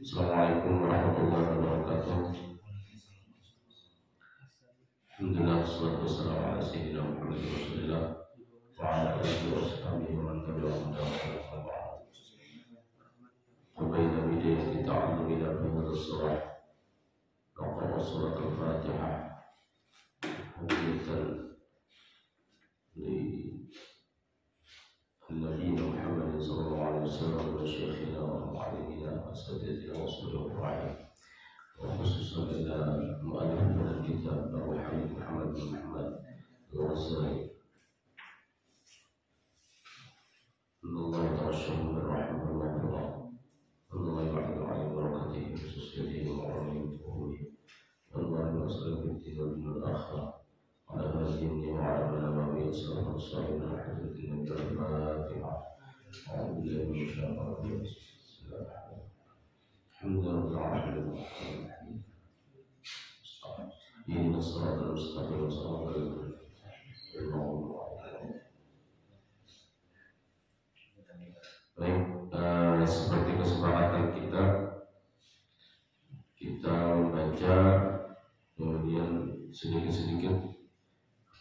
Assalamualaikum warahmatullahi wabarakatuh. Alhamdulillah, wassalatu wassalamu ala sayyidina Muhammadin rasulillah wa ala alihi wa sahbihi wa man tabi'ahum bi ihsan ila yaumil qiyamah. Wa baina bidayati ta'allumi ila hadhihi as-surah naqra surat al-Fatihah hadithan li النبي محمد صلى الله عليه وسلم وشيخنا ومعلمنا وسيدنا ورسوله الرحيم وخصوصا إلى مؤلف هذا الكتاب أبو حميد محمد بن محمد الغزالي إن الله يترشح من رحمه المغفرة وإن الله يبعد على بركته وخصوصيته وعلمه وفهمه والله يصلح بالدين والدين الآخرة على هذه وعلى بلاغه السلام والصالحين حضرة النبي الفاتحة أعوذ بالله من الشيطان الرجيم بسم الله الرحمن الرحيم الحمد لله رب العالمين إن الصراط المستقيم صراط الذين أنعمت عليهم. Baik, seperti kesepakatan kita membaca, kemudian sedikit-sedikit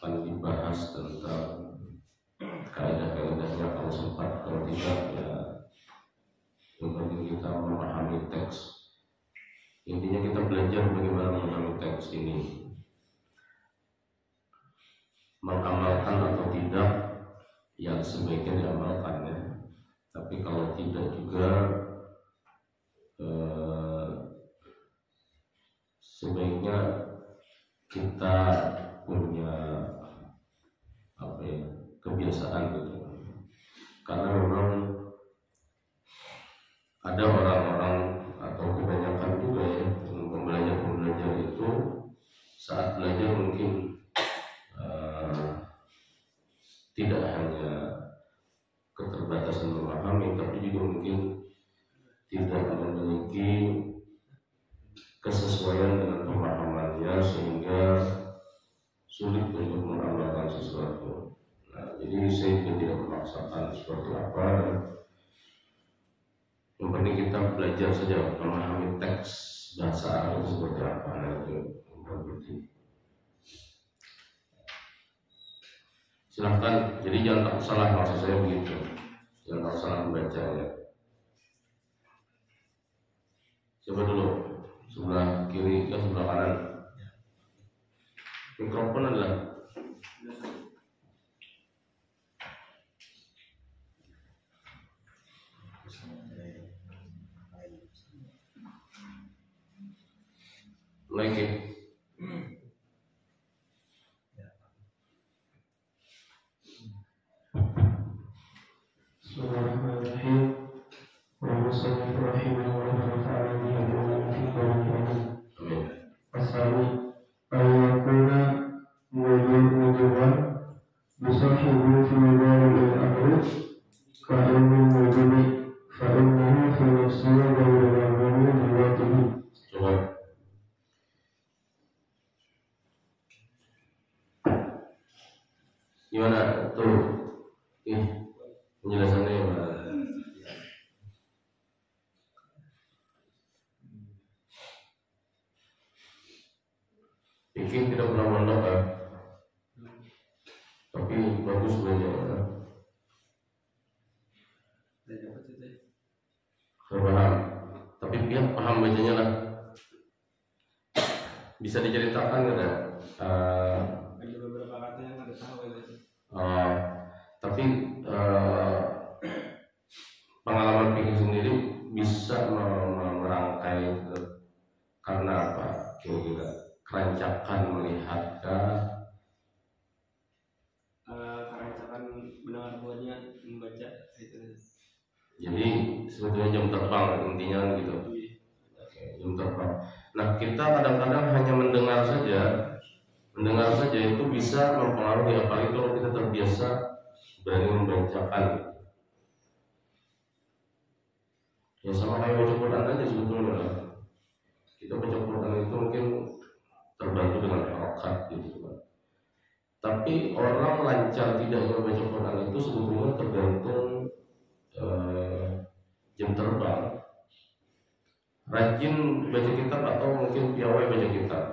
akan dibahas tentang kaidah-kaidahnya kalau sempat, kalau tidak ya yang penting kita memahami teks. Intinya kita belajar bagaimana memahami teks ini, mengamalkan atau tidak yang sebaiknya diamalkan ya. Tapi kalau tidak juga sebaiknya kita punya kebiasaan gitu. Karena memang ada orang-orang atau kebanyakan juga ya pembelajar itu saat belajar mungkin tidak hanya keterbatasan memahami, tapi juga mungkin tidak memiliki kesesuaian dengan pemahamannya sehingga sulit untuk mengamalkan sesuatu. Nah, jadi saya juga tidak memaksakan seperti apa. Yang penting kita belajar saja memahami teks bahasa Arab itu seperti apa. Nah, itu yang penting. Silahkan, jadi jangan tak salah maksud saya begitu. Jangan tak salah membacanya. Coba dulu sebelah kiri ke sebelah kanan. Mikrofon adalah lagi. Bismillahirrahmanirrahim. Bismillahirrahmanirrahim. Asal ayakuna wujuban bisahibu fi mawadi'il amri ka'ilmu wujubi fa'innahu fi nafsihi wa yawamuni liwatihi. Coba gimana tuh? Penjelasannya gimana? Bikin tidak pernah mondok kan? Tapi bagus belajar kan? Saya paham, tapi pihak paham bacanya lah. Bisa diceritakan nggak ada? Ada beberapa kata yang ada tahu gitu. Tapi pengalaman pikir sendiri bisa merangkai karena apa? Kira-kira kerancakan melihatkah? Kerancakan mendengar buahnya membaca itu. Jadi sebetulnya jam terbang intinya gitu. Oke, jam terbang. Nah, kita kadang-kadang hanya mendengar saja itu bisa mempengaruhi, apalagi kalau kita terbiasa berani membacakan. Ya sama kayak baca Quran aja sebetulnya. Kita baca Quran itu mungkin terbantu dengan harokat gitu kan. Tapi orang lancar tidaknya baca Quran itu sebetulnya tergantung jam terbang. rajin baca kitab atau mungkin piawai baca kitab,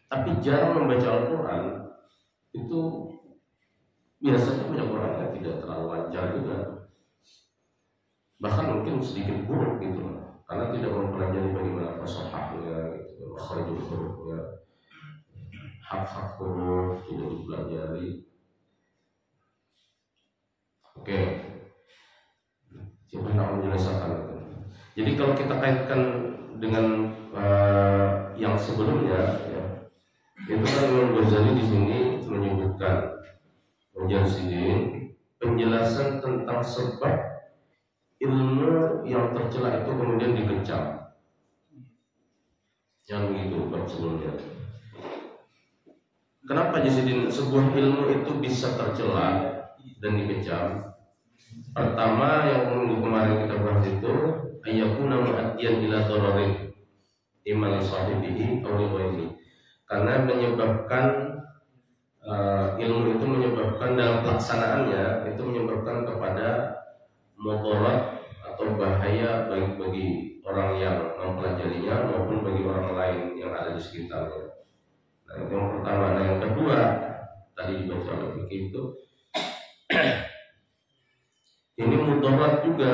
tapi jarang membaca Al-Quran, itu biasanya punya Qurannya tidak terlalu lancar juga, bahkan mungkin sedikit buruk gitu, karena tidak mempelajari bagaimana fasahahnya, gitu, makhrajul hurufnya, hak-hak huruf tidak dipelajari. Oke, siapa yang menjelaskan itu? Jadi kalau kita kaitkan dengan yang sebelumnya, ya, itu kan Imam Ghazali di sini menyebutkan penjelasan tentang sebab ilmu yang tercela itu kemudian dikecam. Yang begitu bab sebelumnya. Kenapa Jasidin sebuah ilmu itu bisa tercela dan dikecam? Pertama yang minggu kemarin kita bahas itu ayyakuna mu'addiyan ila dararin iman sahibihi aw ghairihi. Karena menyebabkan ilmu itu menyebabkan dalam pelaksanaannya itu menyebabkan kepada mudarat atau bahaya baik bagi orang yang mempelajarinya maupun bagi orang lain yang ada di sekitarnya. Nah, itu yang pertama. Nah, yang kedua tadi dibaca oleh fikih itu ini mudarat juga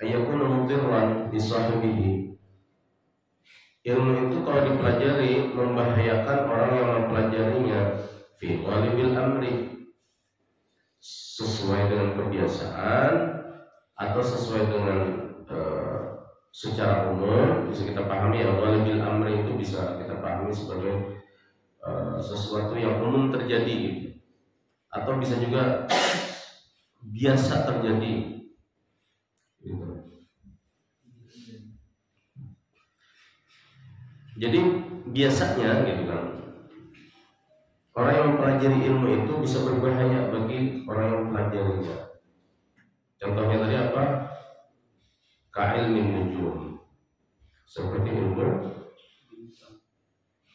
ayakuna mudirran bisahibihi. Ilmu itu kalau dipelajari membahayakan orang yang mempelajarinya fi ghalibil amri, sesuai dengan kebiasaan atau sesuai dengan secara umum bisa kita pahami ya. Ghalibil amri itu bisa kita pahami sebagai sesuatu yang umum terjadi gitu. Atau bisa juga biasa terjadi gitu. Jadi biasanya gitu kan, orang yang mempelajari ilmu itu bisa berbahaya bagi orang yang mempelajarinya. Contohnya tadi apa? Ka'ilmin nujum, seperti ilmu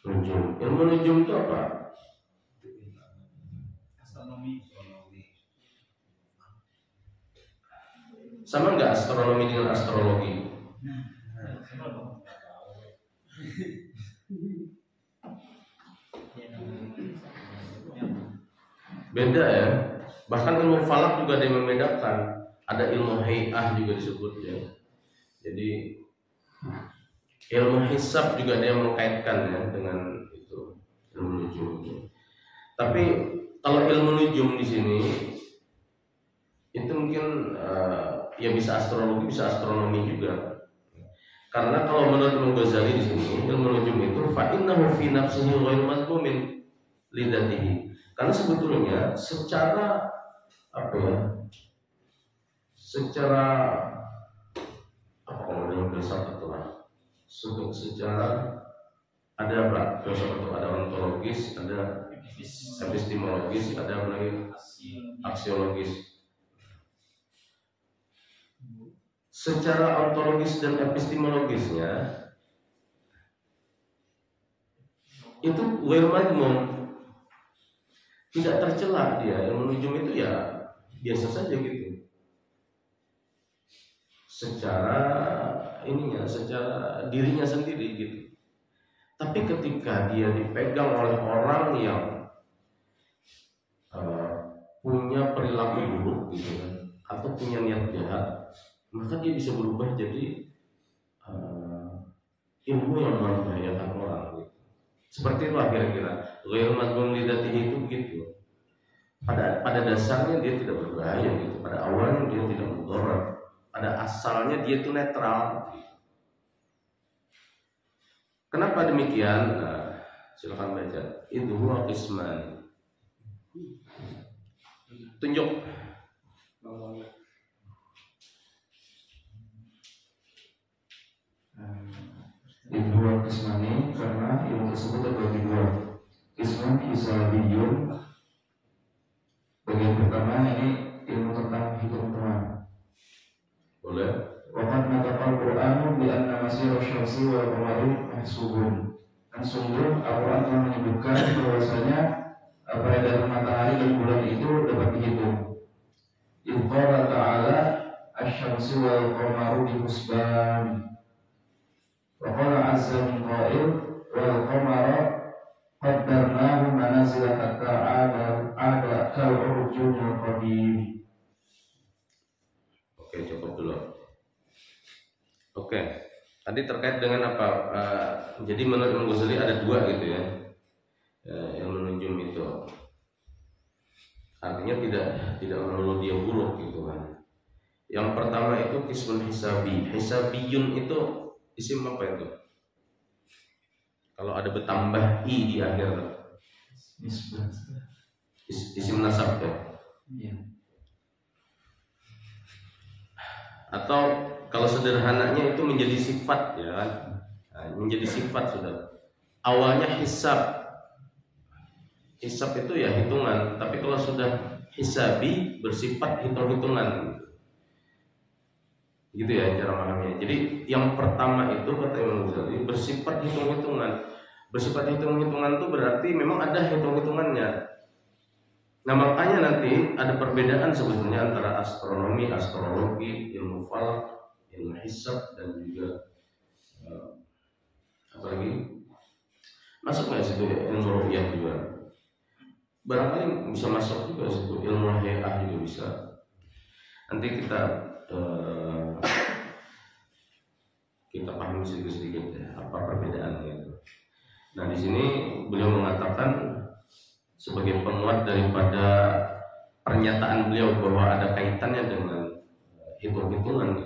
nujum. Ilmu nujum itu apa? Sama nggak astronomi dengan astrologi? Beda ya. Bahkan ilmu falak juga ada yang membedakan. Ada ilmu hay'ah juga disebutnya. Jadi ilmu hisab juga ada yang mengkaitkan ya dengan itu ilmu nujum. Tapi kalau ilmu nujum di sini itu mungkin ya bisa astrologi, bisa astronomi juga. Karena kalau menurut Imam Ghazali di sini ilmu nujum itu fa innahu fi nafsihi ghairu madmumin lidatihi. Karena sebetulnya secara apa ya? Secara apa kalau filsafat atau secara ada apa? Filsafat atau ada ontologis, ada epistemologis, ada lagi aksiologis. Secara ontologis dan epistemologisnya itu ghairu madmum, tidak tercela dia. Ilmu nujum itu ya biasa saja gitu. Secara ininya, secara dirinya sendiri gitu. Tapi ketika dia dipegang oleh orang yang punya perilaku buruk gitu kan, atau punya niat jahat, maka dia bisa berubah jadi ilmu yang membahayakan orang gitu. Seperti itu kira-kira. Ghairu madmum lidatihi itu begitu. Pada dasarnya dia tidak berbahaya gitu. Pada awalnya dia tidak mudarat. Pada asalnya dia itu netral. Kenapa demikian? Nah, silakan baca. Itu huwa qisman. Tunjuk. Dua kismani karena ilmu tersebut terbagi dua. Kisman hisabiyun. Bagian pertama ini ilmu tentang hitung-hitungan. Boleh. Waqad nataqal Qur'anu bi anna masir asy-syamsi wal qamari mahsubun. Dan sungguh Al-Qur'an telah menyebutkan bahwasanya peredaran matahari dan bulan itu dapat dihitung. Qala ta'ala asy-syamsi wal qamaru bi husban. azza min qail wal qamara qaddarnahu manazila hatta ada kal urjunil qadim. Oke, cukup dulu. Oke, tadi terkait dengan apa? Jadi menurut Imam Ghazali ada dua gitu ya, yang menunjum itu. Artinya tidak melulu dia buruk gitu kan. Yang pertama itu kismun hisabi. Hisabiyun itu isim apa itu? Kalau ada bertambah i di akhir, isim nasab ya. Atau kalau sederhananya itu menjadi sifat ya kan? Menjadi sifat sudah. Awalnya hisab. Hisab itu ya hitungan, tapi kalau sudah hisabi bersifat hitung-hitungan. Gitu ya cara memahaminya. Jadi yang pertama itu kata Imam Ghazali bersifat hitung-hitungan. Bersifat hitung-hitungan itu berarti memang ada hitung-hitungannya. Nah makanya nanti ada perbedaan sebetulnya antara astronomi, astrologi, ilmu falak, ilmu hisab dan juga apa lagi? Masuk nggak situ ya, ilmu ru'yah juga. Barangkali bisa masuk juga situ, ilmu hay'ah juga bisa. Nanti kita pahami sedikit-sedikit ya, apa perbedaannya itu. Nah di sini beliau mengatakan sebagai penguat daripada pernyataan beliau bahwa ada kaitannya dengan hitung-hitungan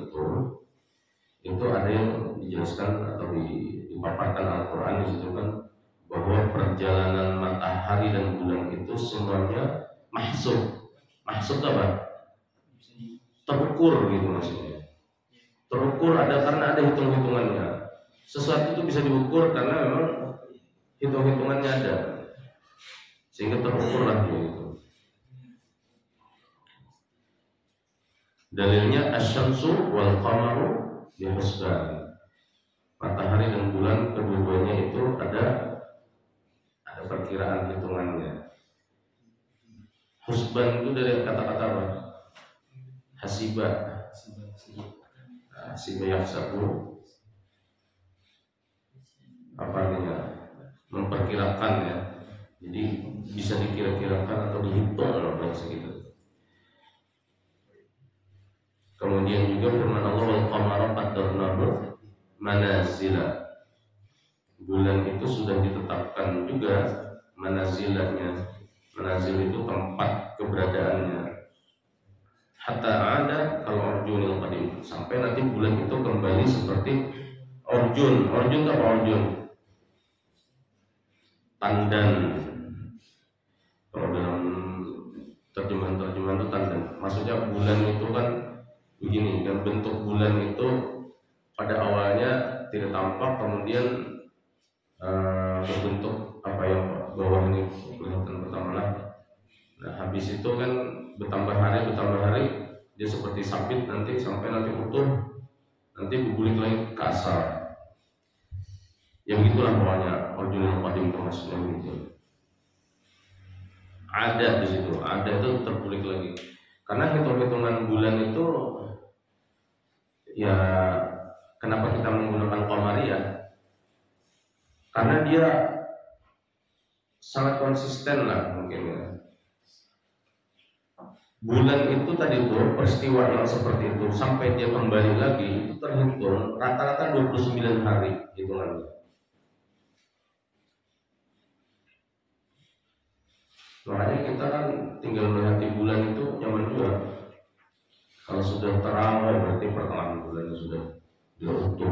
itu ada yang dijelaskan atau dipaparkan Al-Quran di situ kan, bahwa perjalanan matahari dan bulan itu semuanya mahsub. Mahsub apa? Terukur gitu maksudnya. Terukur karena ada hitung-hitungannya. Sesuatu itu bisa diukur karena memang hitung-hitungannya ada. Sehingga terukurlah gitu. Dalilnya asy-syamsu wal qamaru bihusban. Matahari dan bulan kedua-duanya itu ada perkiraan hitungannya. Husban itu dari kata-kata apa? Hasiba. Hasiba yahsabu. Apa artinya? Memperkirakan ya. Jadi bisa dikira-kirakan atau dihitung oleh bahasa gitu. Kemudian juga firman Allah wal qamara qaddarnahu manazila. Bulan itu sudah ditetapkan juga manazilahnya. Manazil itu tempat keberadaannya. Hatta ada kalau urjunil qadim, sampai nanti bulan itu kembali seperti urjun. Urjun apa urjun? Tandan. Kalau dalam terjemahan itu tandan. Maksudnya bulan itu kan begini, dan bentuk bulan itu pada awalnya tidak tampak, kemudian berbentuk apa yang bawah ini kelihatan pertama lah. Nah habis itu kan bertambah hari dia seperti sabit nanti sampai nanti utuh, nanti berguling lagi ke asal. Yang gitulah pokoknya urjunil qadim termasuknya gitu. Ada di situ, ada itu terguling lagi. Karena hitung-hitungan bulan itu ya kenapa kita menggunakan qamariyah? Karena dia sangat konsisten lah mungkin ya. Bulan itu tadi itu peristiwa yang seperti itu sampai dia kembali lagi itu terhitung rata-rata 29 hari hitungannya. Makanya kita kan tinggal melihat di bulan itu nyaman juga. Kalau sudah terang berarti pertengahan bulan sudah utuh.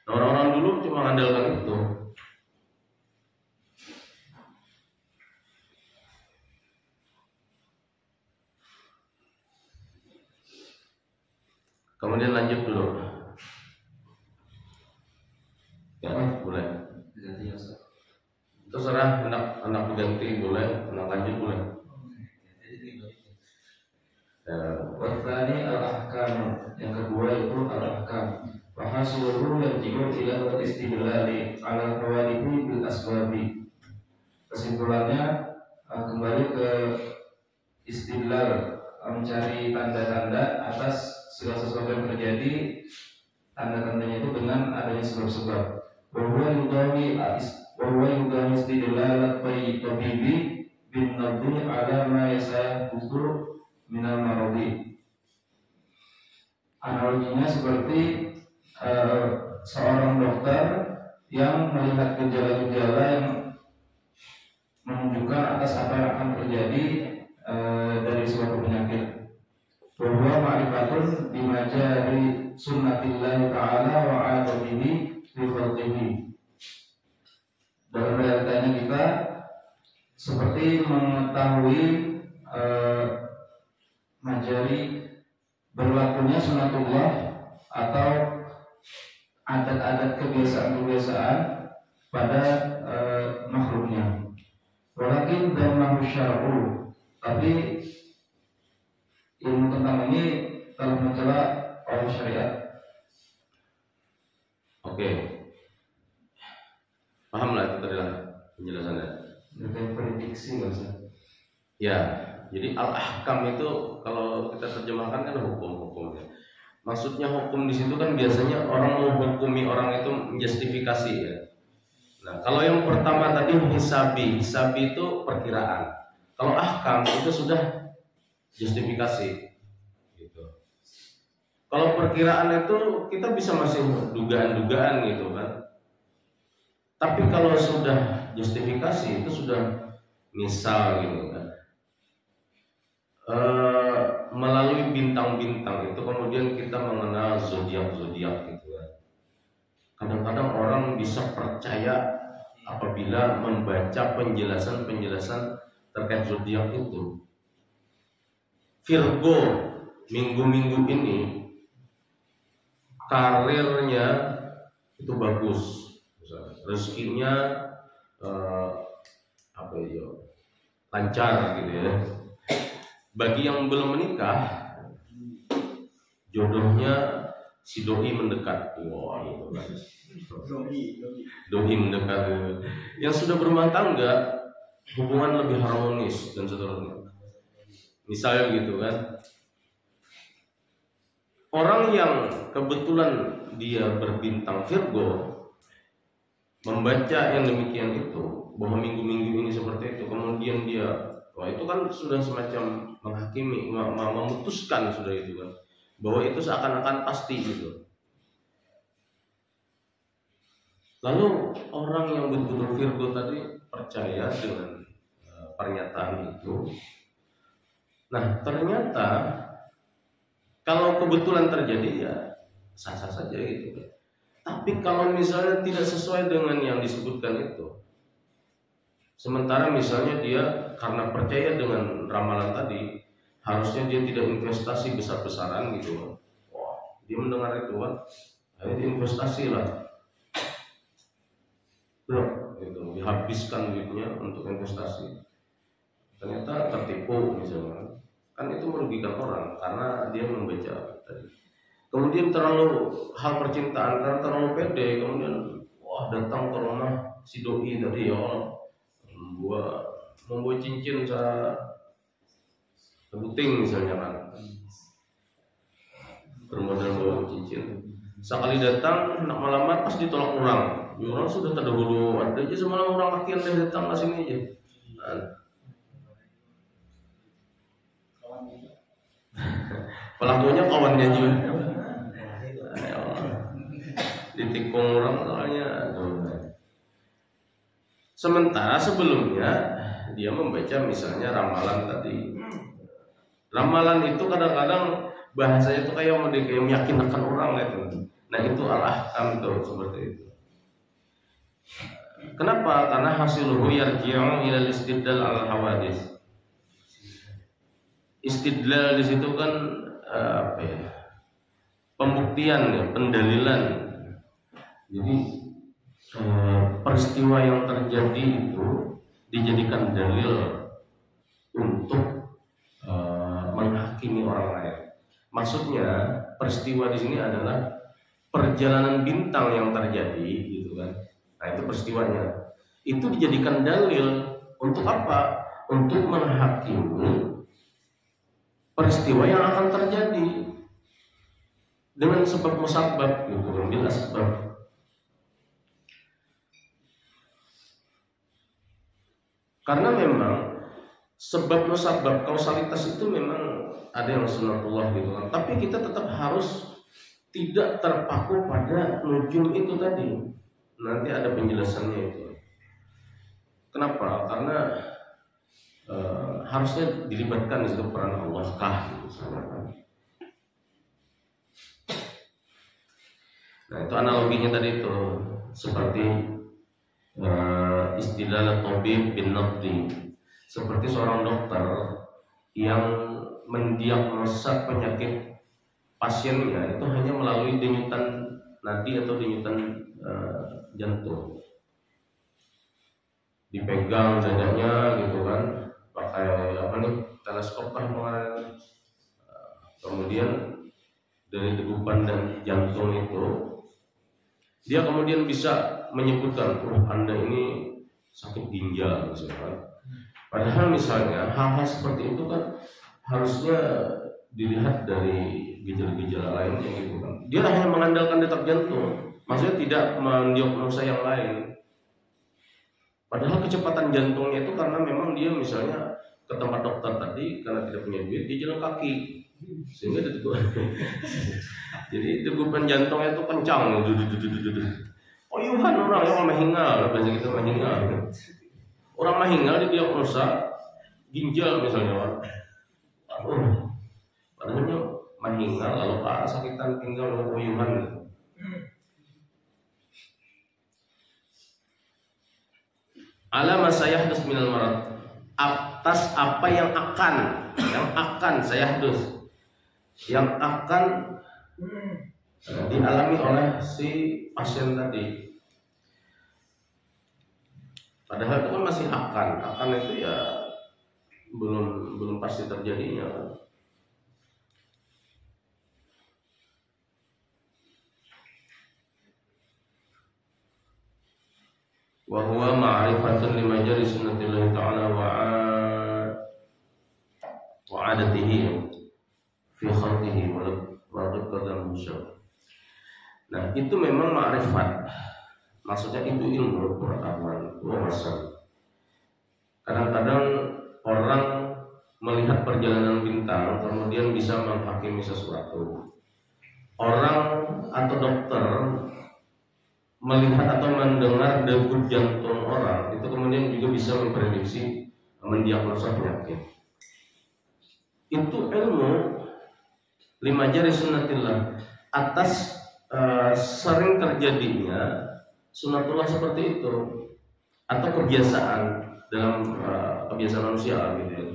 Nah, orang-orang dulu cuma mengandalkan itu. Kemudian lanjut dulu. Ya, boleh. Terserah anak berganti boleh, anak lanjut boleh. Wasani al-ahkam, yang kedua itu al-ahkam. Fahasuluhu yarji'u ila istidlali ala hawalihi bil asbabi. Kesimpulannya kembali ke istidlal, mencari tanda-tanda atas segala sesuatu yang terjadi tanda-tandanya itu dengan adanya sebab-sebab. Bahwa yudawi istidlalat tabibi bin nadhi ala ma yasabutu minal maradi. Analoginya seperti seorang dokter yang melihat gejala-gejala yang menunjukkan atas apa yang akan terjadi dari suatu penyakit. Bahwa ma'rifatun bimajari sunnatillahi ta'ala wa adamihi fi khalqihi. Dalam realitanya kita seperti mengetahui majari berlakunya sunnatullah atau adat-adat kebiasaan-kebiasaan pada makhluknya. Walakin dhammahu syar'u, tapi ilmu tentang ini telah mencela oleh syariat. Oke, pahamlah itu tadi lah penjelasannya. Dengan prediksi nggak sih? Ya, jadi al-ahkam itu kalau kita terjemahkan kan hukum-hukumnya. Maksudnya hukum di situ kan biasanya orang mau hukumi orang itu menjustifikasi ya. Nah, kalau yang pertama tadi hisabi itu perkiraan. Kalau ahkam itu sudah justifikasi. Gitu. Kalau perkiraan itu kita bisa masih dugaan-dugaan gitu kan. Tapi kalau sudah justifikasi itu sudah misal gitu kan. Melalui bintang-bintang itu kemudian kita mengenal zodiak-zodiak gitu kan. Kadang-kadang orang bisa percaya apabila membaca penjelasan-penjelasan terkait zodiak itu. Virgo minggu-minggu ini karirnya itu bagus, rezekinya lancar gitu ya. Bagi yang belum menikah, jodohnya si doi mendekat. Wah, itu kan. Doi mendekat. Yang sudah berumah tangga, hubungan lebih harmonis dan seterusnya. Misalnya gitu kan. Orang yang kebetulan dia berbintang Virgo membaca yang demikian itu, bahwa minggu-minggu ini seperti itu, kemudian dia, wah itu kan sudah semacam menghakimi, memutuskan sudah itu kan, bahwa itu seakan-akan pasti gitu. Lalu orang yang betul-betul Virgo tadi percaya dengan pernyataan itu. Nah ternyata kalau kebetulan terjadi ya sah-sah saja gitu kan. Tapi kalau misalnya tidak sesuai dengan yang disebutkan itu, sementara misalnya dia karena percaya dengan ramalan tadi, harusnya dia tidak investasi besar-besaran gitu. Wah, dia mendengar itu kan, akhirnya investasi lah. Bro, itu dihabiskan duitnya untuk investasi. Ternyata tertipu misalnya. Kan itu merugikan orang karena dia membaca tadi. Kemudian terlalu hal percintaan karena terlalu pede, kemudian wah datang ke rumah si doi tadi ya Allah, membuat cincin sebuting misalnya kan, bermodal bawa cincin. Sekali datang nak melamar pas ditolak orang, orang sudah terdahulu ada aja semalam orang laki yang datang ke sini aja. Pelakunya kawannya juga. Ditikung orang soalnya. Sementara sebelumnya dia membaca misalnya ramalan tadi. Ramalan itu kadang-kadang bahasanya itu kayak meyakinkan orang gitu. Nah itu al-ahkam itu seperti itu. Kenapa? Karena hasilnya yarji'u ila istidlal al-hawadits. Istidlal di situ kan pembuktian ya, pendalilan. Jadi peristiwa yang terjadi itu dijadikan dalil untuk menghakimi orang lain. Maksudnya peristiwa di sini adalah perjalanan bintang yang terjadi, gitu kan? Nah itu peristiwanya. Itu dijadikan dalil untuk apa? Untuk menghakimi peristiwa yang akan terjadi. dengan sebab musabab gitu, bil asbab. Karena memang sebab musabab kausalitas itu memang ada yang sunnatullah gitu kan. Tapi kita tetap harus tidak terpaku pada nujum itu tadi. Nanti ada penjelasannya itu. Kenapa? Karena harusnya dilibatkan di situ peran Allah kah misalnya. Nah itu analoginya tadi itu seperti istilah tabib bin nabdi, seperti seorang dokter yang mendiagnosa penyakit pasiennya itu hanya melalui denyutan nadi atau denyutan jantung, dipegang dadanya gitu kan, pakai teleskop kan kemarin, kemudian dari degupan dan jantung itu dia kemudian bisa menyebutkan, Anda ini sakit ginjal misalkan. Padahal misalnya hal-hal seperti itu kan harusnya dilihat dari gejala-gejala lainnya gitu kan. Dia hanya mengandalkan detak jantung, maksudnya tidak mendiagnosa yang lain. Padahal kecepatan jantungnya itu karena memang dia misalnya ke tempat dokter tadi karena tidak punya duit, dia jalan kaki sehingga jadi degupan jantungnya itu kencang. Oh Yuhan orang yang mahingal, bahasa kita mahingal. Orang mahingal didiagnosa ginjal misalnya. Padahal mahingal lalu sakitan tinggal lalu Yuhan. Alama sayahdus minal marad, atas apa yang akan sayahdus, yang akan dialami oleh si pasien tadi. Padahal itu kan masih akan itu ya belum pasti terjadinya. Wa huwa ma'rifatun limajari sunnatillahi ta'ala wa 'adatihi fi khalqihi wa qadam musyaf. Nah, itu memang ma'rifat. Maksudnya itu ilmu pengetahuan. Kadang-kadang orang melihat perjalanan bintang kemudian bisa menghakimi sesuatu. Orang atau dokter melihat atau mendengar degup jantung orang itu kemudian juga bisa memprediksi, mendiagnosa penyakit. Itu ilmu lima jari sunnatillah, atas sering terjadinya sunatullah seperti itu atau kebiasaan dalam kebiasaan manusia gitu ya.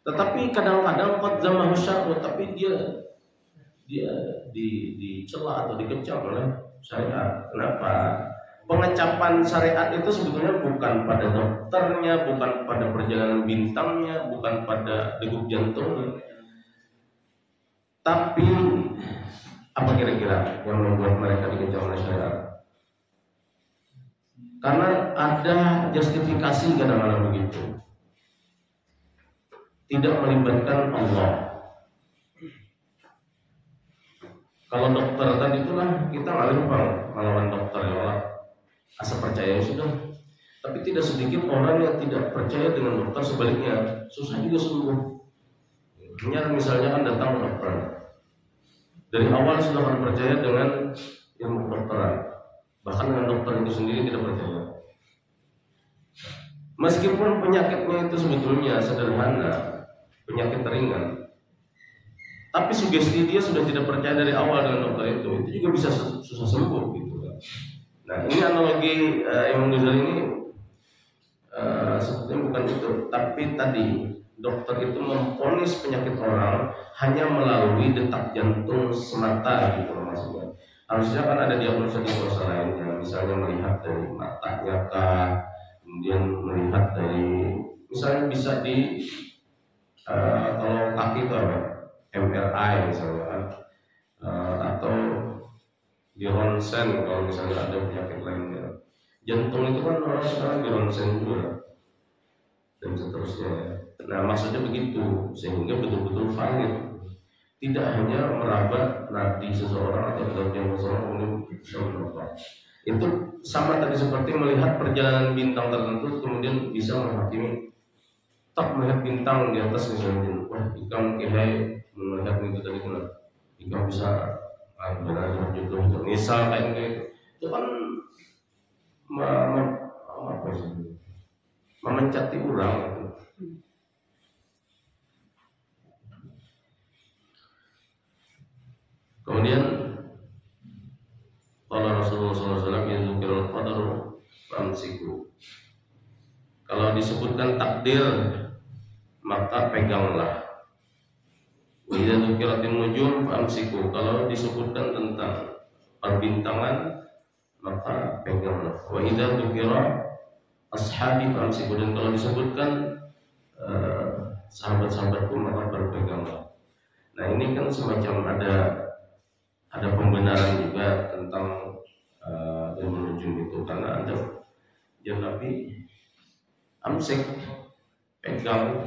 Tetapi kadang-kadang qad zamahu syar'u, tapi dia dicela atau dikecam oleh syariat. Kenapa? Pengecapan syariat itu sebetulnya bukan pada dokternya, bukan pada perjalanan bintangnya, bukan pada degup jantungnya. Tapi apa kira-kira yang membuat mereka dikecam oleh syariat? Karena ada justifikasi kadang-kadang begitu. Tidak melibatkan Allah. Kalau dokter tadi itulah kita nggak lupa melawan dokter ya Allah. Asal percaya sudah. Tapi tidak sedikit orang yang tidak percaya dengan dokter, sebaliknya susah juga sembuh. Hanya misalnya kan datang ke dokter, dari awal sudah kan percaya dengan ilmu kedokteran, bahkan dengan dokter itu sendiri tidak percaya. Meskipun penyakitnya itu sebetulnya sederhana, penyakit ringan, tapi sugesti dia sudah tidak percaya dari awal dengan dokter itu juga bisa susah sembuh gitu kan. Nah ini analogi Imam Ghazali ini sebetulnya bukan itu, tapi tadi dokter itu memvonis penyakit orang hanya melalui detak jantung semata gitu maksudnya. Harusnya kan ada diagnosa lainnya, misalnya melihat dari matanya kah, kemudian melihat dari misalnya bisa di kalau kaki itu apa? MRI misalnya, atau di ronsen kalau misalnya ada penyakit lainnya. Jantung itu kan orang sekarang di ronsen juga dan seterusnya. Nah maksudnya begitu sehingga betul-betul valid. tidak hanya meraba nadi seseorang atau organ seseorang kemudian bisa menebak. Itu sama tadi seperti melihat perjalanan bintang tertentu kemudian bisa menghakimi. Tak melihat bintang di atas misalnya, wah ikan kehai melihat itu tadi kan, ikan bisa benar jodoh misal kayak gitu. Itu kan apa sih? Memencati orang. Kemudian kalau Rasulullah SAW yang zikirul qadar famsiku. Kalau disebutkan takdir maka peganglah. Wa idza dzukiratin nujum famsiku. Kalau disebutkan tentang perbintangan maka peganglah. Wa idza dzukira ashabi famsiku. Dan kalau disebutkan sahabat-sahabatku maka berpeganglah. Nah ini kan semacam ada pembenaran juga tentang ilmu nujum itu, karena ada Nabi amsik pegang,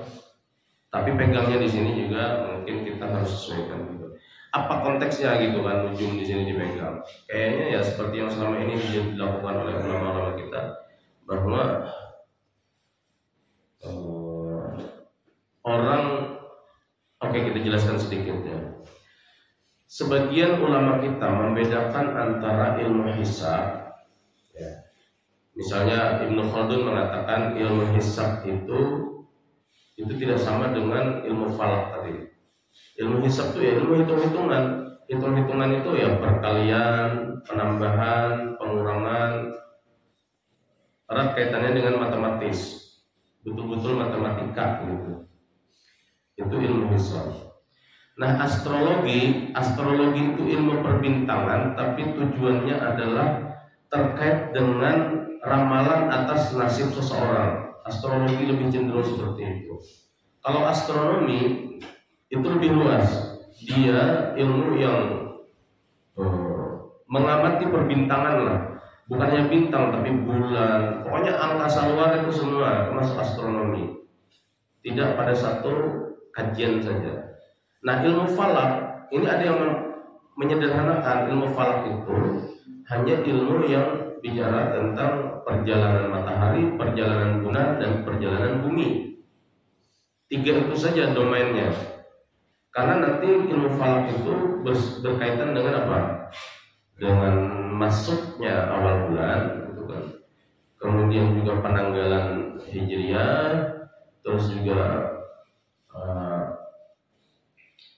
tapi pegangnya di sini juga mungkin kita harus sesuaikan juga. Apa konteksnya gitu kan nujum di sini dipegang? Kayaknya ya seperti yang selama ini dilakukan oleh ulama-ulama kita, bahwa kita jelaskan sedikit ya. Sebagian ulama kita membedakan antara ilmu hisab ya. Misalnya Ibnu Khaldun mengatakan ilmu hisab itu tidak sama dengan ilmu falak tadi. Ilmu hisab itu ya ilmu hitung-hitungan. Hitung-hitungan itu ya perkalian, penambahan, pengurangan, erat kaitannya dengan matematis. Betul-betul matematika gitu. Itu ilmu hisab. Nah, astrologi itu ilmu perbintangan, tapi tujuannya adalah terkait dengan ramalan atas nasib seseorang. Astrologi lebih cenderung seperti itu. Kalau astronomi itu lebih luas. Dia ilmu yang mengamati perbintangan lah. Bukan hanya bintang tapi bulan. Pokoknya angkasa luar itu semua termasuk astronomi. Tidak pada satu kajian saja. Nah, ilmu falak ini ada yang menyederhanakan. Ilmu falak itu hanya ilmu yang bicara tentang perjalanan matahari, perjalanan bulan, dan perjalanan bumi. 3 itu saja domainnya. Karena nanti ilmu falak itu berkaitan dengan apa? Dengan masuknya awal bulan, gitu kan. Kemudian juga penanggalan hijriah, terus juga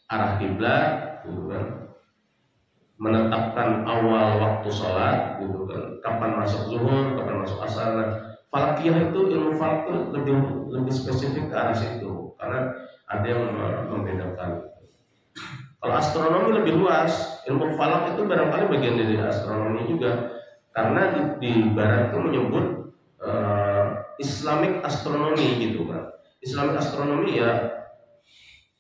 arah kiblat, gitu kan. Menetapkan awal waktu sholat, gitu kan. Kapan masuk zuhur, kapan masuk asar. Nah, falakiyah itu ilmu falak itu lebih spesifik ke arah situ, karena ada yang membedakan. Kalau astronomi lebih luas, ilmu falak itu barangkali bagian dari astronomi juga, karena di barat itu menyebut Islamic astronomy gitu kan. Islamic astronomy ya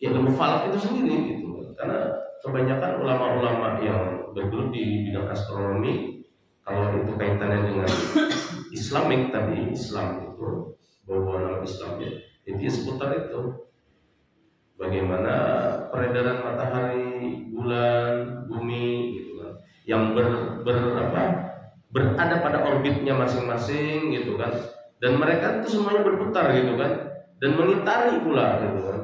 ilmu falak itu sendiri gitu. Karena kebanyakan ulama-ulama yang bergelut di bidang astronomi, kalau itu kaitannya dengan Islamic tadi, Islam itu bawa nama Islamnya, itu seputar itu. Bagaimana peredaran matahari, bulan, bumi gitu kan, yang berada pada orbitnya masing-masing gitu kan, dan mereka itu semuanya berputar gitu kan, dan mengitari pula gitu kan.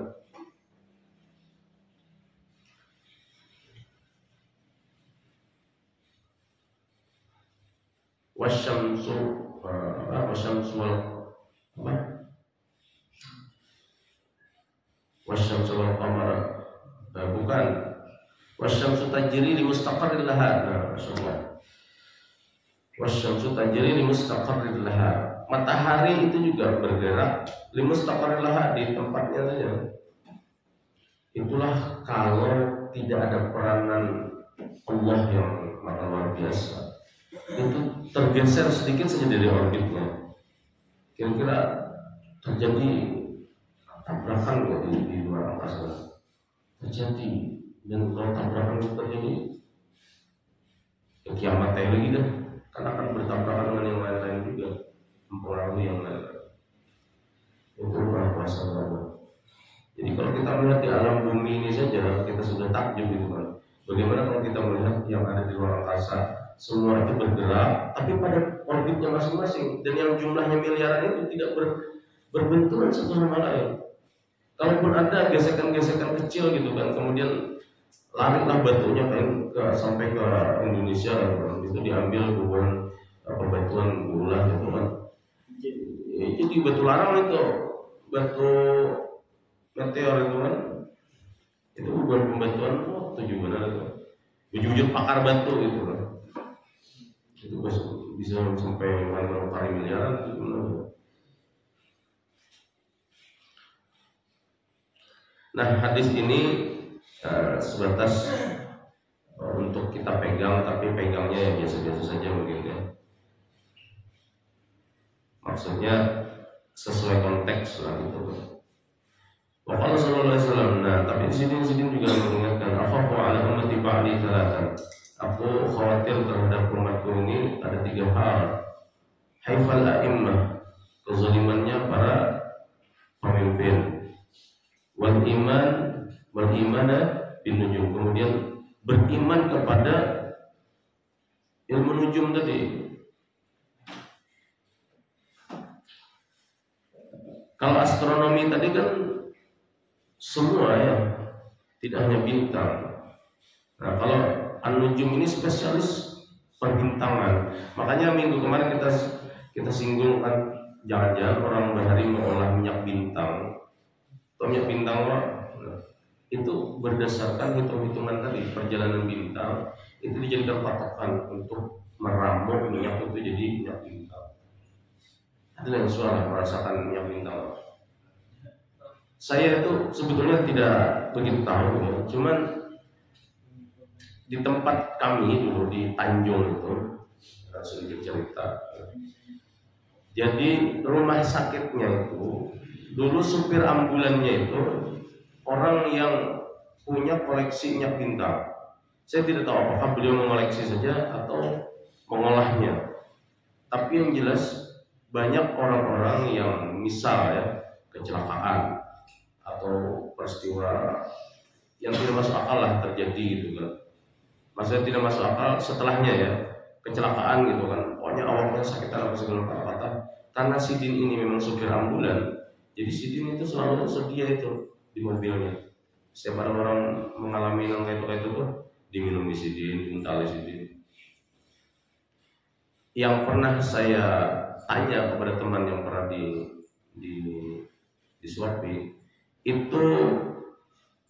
Wasyamsu wal qamara, bukan wasyamsu tajri li mustaqarrin laha. Wasyamsu tajri li mustaqarrin laha. Matahari itu juga bergerak li mustaqarrin laha, di tempatnya saja. Itulah kalau tidak ada peranan Allah yang maha luar biasa, itu tergeser sedikit saja dari orbitnya, kira-kira terjadi tabrakan nggak di luar angkasa? Terjadi. Dan kalau tabrakan itu terjadi, ya kiamat lagi dah, kan akan bertabrakan dengan yang lain-lain juga, mempengaruhi yang lain. Itu luar biasa banget. Jadi kalau kita melihat di alam bumi ini saja kita sudah takjub gitu kan. Bagaimana kalau kita melihat yang ada di luar angkasa, semua itu bergerak tapi pada orbitnya masing-masing, dan yang jumlahnya miliaran itu tidak berbenturan satu sama lain. Kalaupun ada gesekan-gesekan kecil gitu kan, kemudian larilah batunya kan sampai ke Indonesia kan, itu diambil bukan batuan gula gitu kan. Jadi batu larang itu, batu meteor itu kan, itu bukan pembatuan tujuh benar itu, wujud pakar batu gitu kan. Itu bisa sampai berapa kali miliaran itu benar. Nah, hadis ini sebatas untuk kita pegang, tapi pegangnya ya biasa-biasa saja mungkin ya. Maksudnya sesuai konteks lah gitu. Wa sallallahu alaihi wasallam. Nah, tapi di sini juga mengingatkan afafu ala ummati ba'di thalathan. Aku khawatir terhadap umatku ini ada 3 hal. Haifal a'immah, kezalimannya para pemimpin. Wal imana bin nujum, kemudian beriman kepada ilmu nujum tadi. Kalau astronomi tadi kan semua ya, tidak hanya bintang. Nah, kalau an-nujum ini spesialis perbintangan. Makanya minggu kemarin kita singgung kan, jangan-jangan orang bahari mengolah minyak bintang. Minyak bintang itu berdasarkan hitung-hitungan tadi, perjalanan bintang itu dijadikan patokan untuk meramu minyak itu jadi minyak bintang. Ada yang suara merasakan minyak bintang. Saya itu sebetulnya tidak begitu tahu ya, cuman di tempat kami dulu di Tanjung itu sedikit cerita. Jadi rumah sakitnya itu dulu supir ambulannya itu orang yang punya koleksi minyak bintang. Saya tidak tahu apakah beliau mengoleksi saja atau mengolahnya. Tapi yang jelas banyak orang-orang yang misal ya kecelakaan atau peristiwa yang tidak masuk akal lah terjadi gitu kan. Maksudnya tidak masuk akal setelahnya ya, kecelakaan gitu kan. Pokoknya awalnya sakit apa segala kata-kata. Karena Sidin ini memang supir ambulan, jadi Sidin itu selalu sedia itu di mobilnya. Setiap ada orang mengalami yang kayak itu tuh diminumi Sidin, dintali Sidin. Yang pernah saya tanya kepada teman yang pernah di suapi, itu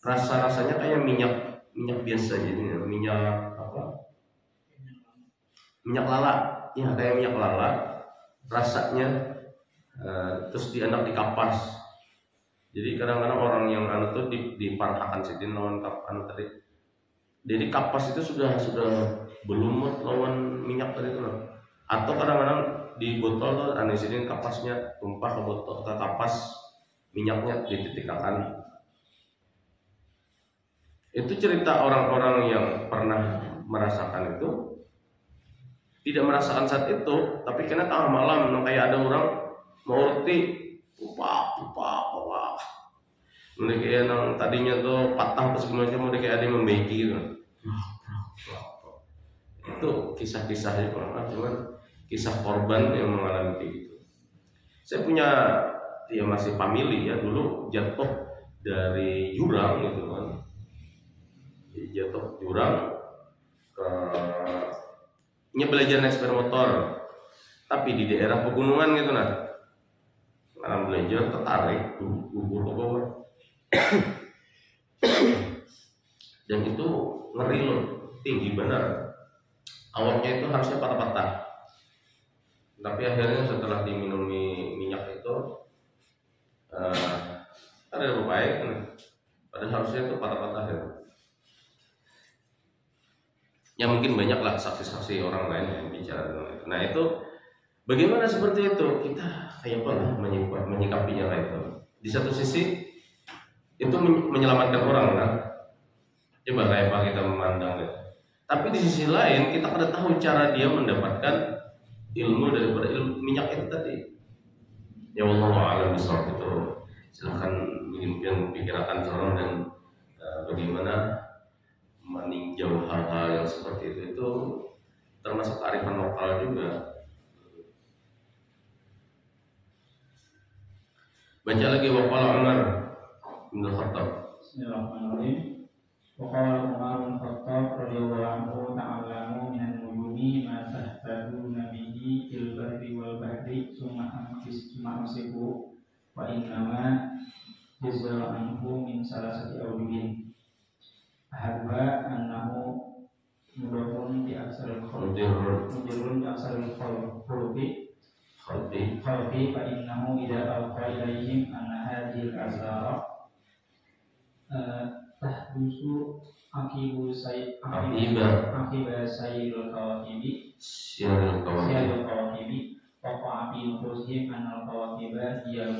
rasanya kayak minyak biasa jadinya, minyak apa? Minyak lala, ya kayak minyak lala. Rasanya terus dianak dikapas. Jadi kadang-kadang orang yang tuh diparhakan Sidin lawan tadi. Jadi kapas itu sudah belum lawan minyak tadi itu. Atau kadang-kadang di botol tuh Sidin kapasnya tumpah ke botol, ke kapas minyaknya dititikakan. Itu cerita orang-orang yang pernah merasakan itu. Tidak merasakan saat itu, tapi kena tengah malam kayak ada orang mau roti, pupak. Mereka yang tadinya tuh patah pas kemudian mereka kayak ada yang membaiki gitu. Itu kisah-kisahnya cuman kisah korban yang mengalami kayak gitu. Saya punya ya masih family ya, dulu jatuh dari jurang gitu kan. Jatuh jurang ke belajar naik sepeda motor, tapi di daerah pegunungan gitu nah. Karena belajar tertarik gugur ke bawah. Dan itu ngeri loh, tinggi benar. Awalnya itu harusnya patah-patah. Tapi akhirnya setelah diminumi minyak itu ada lebih baik. Padahal harusnya itu patah-patah ya. Ya mungkin banyaklah saksi-saksi orang lain yang bicara tentang itu. Nah itu bagaimana seperti itu, kita kayak apa menyikapinya kayak itu. Di satu sisi itu menyelamatkan orang kan, coba kayak apa kita memandang gitu. Tapi di sisi lain kita kada tahu cara dia mendapatkan ilmu daripada ilmu minyak itu tadi. Ya Allah a'lam bishawab itu Silahkan mungkin pikirkan corong dan bagaimana meninjau hal-hal yang seperti itu termasuk kearifan lokal juga. Baca lagi waqala Umar bin Khattab. Bismillahirrahmanirrahim. Waqala Umar bin Khattab radhiyallahu anhu ta'allamu minan nujumi ma tahtaduna bihi fil barri wal bahri summa amsiku wa innama jazala anhu min salasati awjuhin. Ahaduha annahu mudurrun bi aksaril khalqi khalqi fa innahu idza alqa ilaihim anna hadhil azara tahdusu akiba sayyidul kawakibi siyarul kawakibi wa fi nufusihim anal kawakiba hiya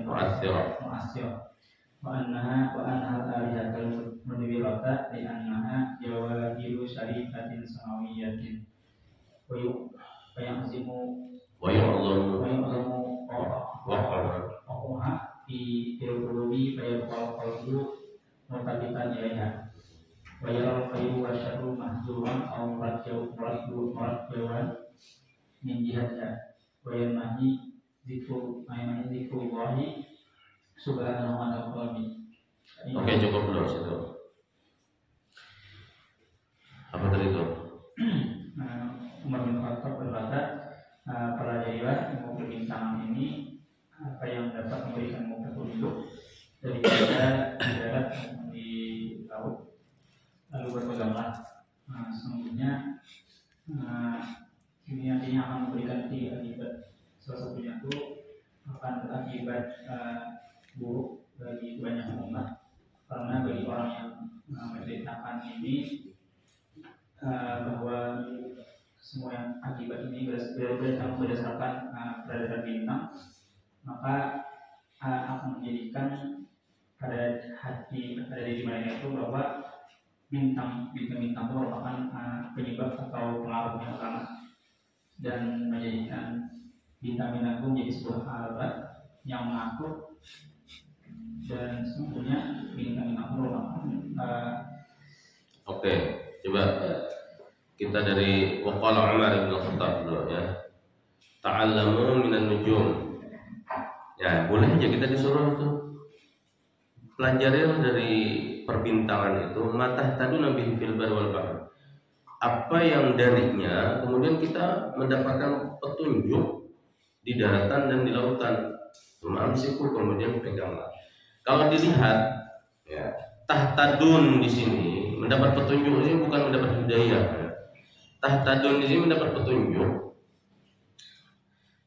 mu'assirah wa annaha al-alihatul munwirata li annaha jawahiru syarifatin samawiyatin wa ya'zimu waqa'a fi qulubi fa yaqulu qalbu mutabitan ilaiha wa yaral khayru wa syarru mahzuran aw murajjawan min jihatiha wa yanmahi zikrullahi subhanahu wa ta'ala. Oke, cukup dulu situ. Apa tadi itu? Umar bin Khattab berkata, para jaya ilmu perbintangan ini apa yang dapat memberikanmu petunjuk daripada di darat maupun di laut. Lalu berpeganglah. Sesungguhnya ini nantinya akan memberikan tiga akibat. Salah satunya itu akan berakibat buruk bagi banyak umat, karena bagi orang yang menceritakan ini bahwa semua yang akibat ini berdasarkan peredaran bintang, maka akan menjadikan pada diri mereka itu bahwa bintang itu merupakan penyebab atau pengaruh yang utama, dan menjadikan bintang-bintang itu menjadi sebuah alat yang mengatur, dan sesungguhnya bintang-bintang merupakan Oke, coba kita dari waqala Umar bin Khattab dulu ya. Ta'allamu minan nujum. Ya, boleh aja kita disuruh tuh pelajari dari perbintangan itu mata tadu nabi fil bar wal bahr. Apa yang darinya kemudian kita mendapatkan petunjuk di daratan dan di lautan. Amsiku kemudian peganglah. Kalau dilihat ya, tahtadun di sini mendapat petunjuk, ini bukan mendapat hidayah. Tahtadun di sini mendapat petunjuk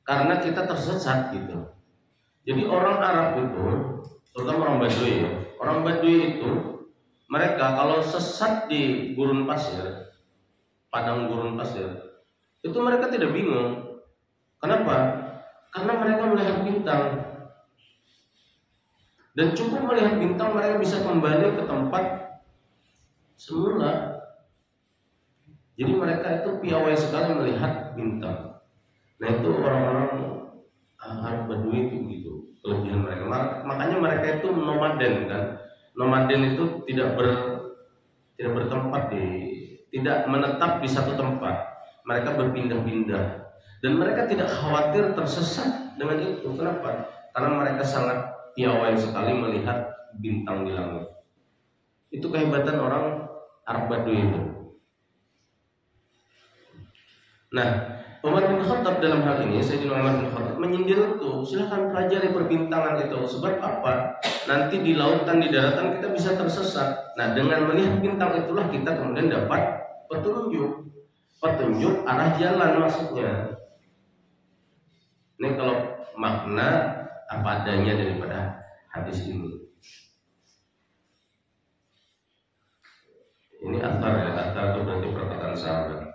karena kita tersesat gitu. Jadi orang Arab itu, terutama orang Badui ya, orang Badui itu mereka kalau sesat di gurun pasir, padang gurun pasir, itu mereka tidak bingung. Kenapa? Karena mereka melihat bintang. Dan cukup melihat bintang mereka bisa kembali ke tempat semula. Jadi mereka itu piawai sekali melihat bintang. Nah itu orang-orang Arab Badui itu gitu kelebihan mereka. Makanya mereka itu nomaden kan. Nomaden itu tidak bertempat tidak menetap di satu tempat. Mereka berpindah-pindah. Dan mereka tidak khawatir tersesat dengan itu. Kenapa? Karena mereka sangat piawai sekali melihat bintang di langit. Itu kehebatan orang Arab Badui itu. Nah, Umar bin Khattab dalam hal ini, Sayyidina Umar bin Khattab menyindir itu, silahkan pelajari perbintangan itu. Sebab apa? Nanti di lautan, di daratan kita bisa tersesat. Nah, dengan melihat bintang itulah kita kemudian dapat petunjuk arah jalan maksudnya. Ini kalau makna apa adanya daripada hadis ini. Ini athar ya, athar itu berarti perkataan sahabat.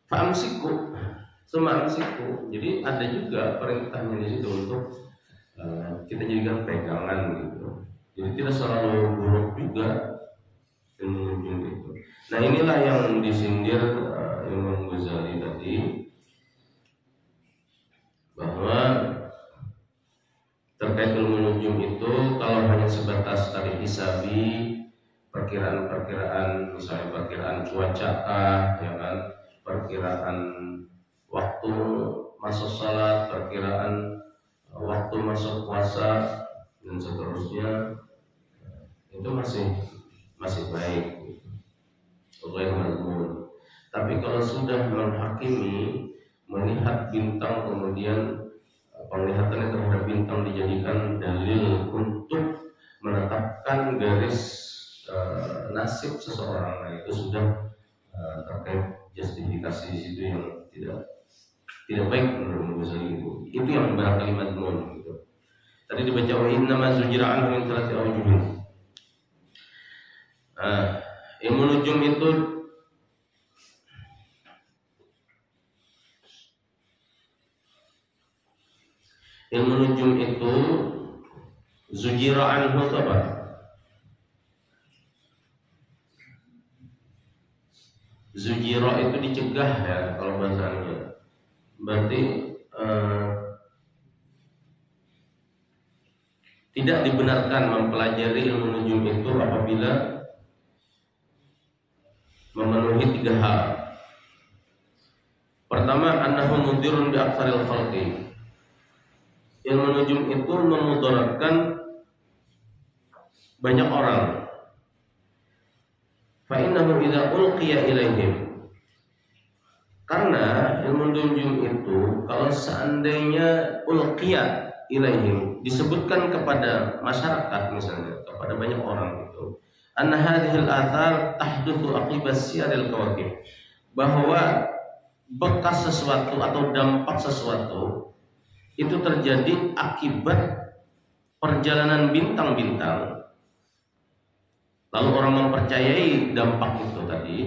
Fa'amsiku, semamsiku. Jadi ada juga perintahnya di situ untuk kita jadikan pegangan gitu. Jadi tidak selalu buruk juga gitu. Nah inilah yang disindir Imam Ghazali tadi, bahwa terkait ilmu nujum itu kalau hanya sebatas tadi hisabi, perkiraan misalnya perkiraan cuaca ya kan, perkiraan waktu masuk salat, perkiraan waktu masuk puasa dan seterusnya, itu masih baik, sesuai mazmun. Tapi kalau sudah menghakimi, melihat bintang kemudian penglihatannya terhadap bintang dijadikan dalil untuk menetapkan garis nasib seseorang, nah itu sudah terkait justifikasi di situ yang tidak baik menurut Ghazali itu yang barangkali mazmun gitu. Tadi dibaca wa inna ma zujira anhu min thalathi awjuhin. Ilmu nujum itu zujira anhu itu apa? Zujira itu dicegah ya kalau bahasanya. Berarti tidak dibenarkan mempelajari ilmu nujum itu apabila memenuhi 3 hal. Pertama, annahu mudirun bi aktsaril khalqi. Ilmu nujum itu memudaratkan banyak orang. Fa innahu idza ulqiya ilaihim, karena ilmu nujum itu kalau seandainya ulqiya ilaihim disebutkan kepada masyarakat misalnya, kepada banyak orang itu, anna hadhil athar tahdutsu aqibas siyaril kawakib, bahwa bekas sesuatu atau dampak sesuatu itu terjadi akibat perjalanan bintang-bintang. Lalu orang mempercayai dampak itu tadi,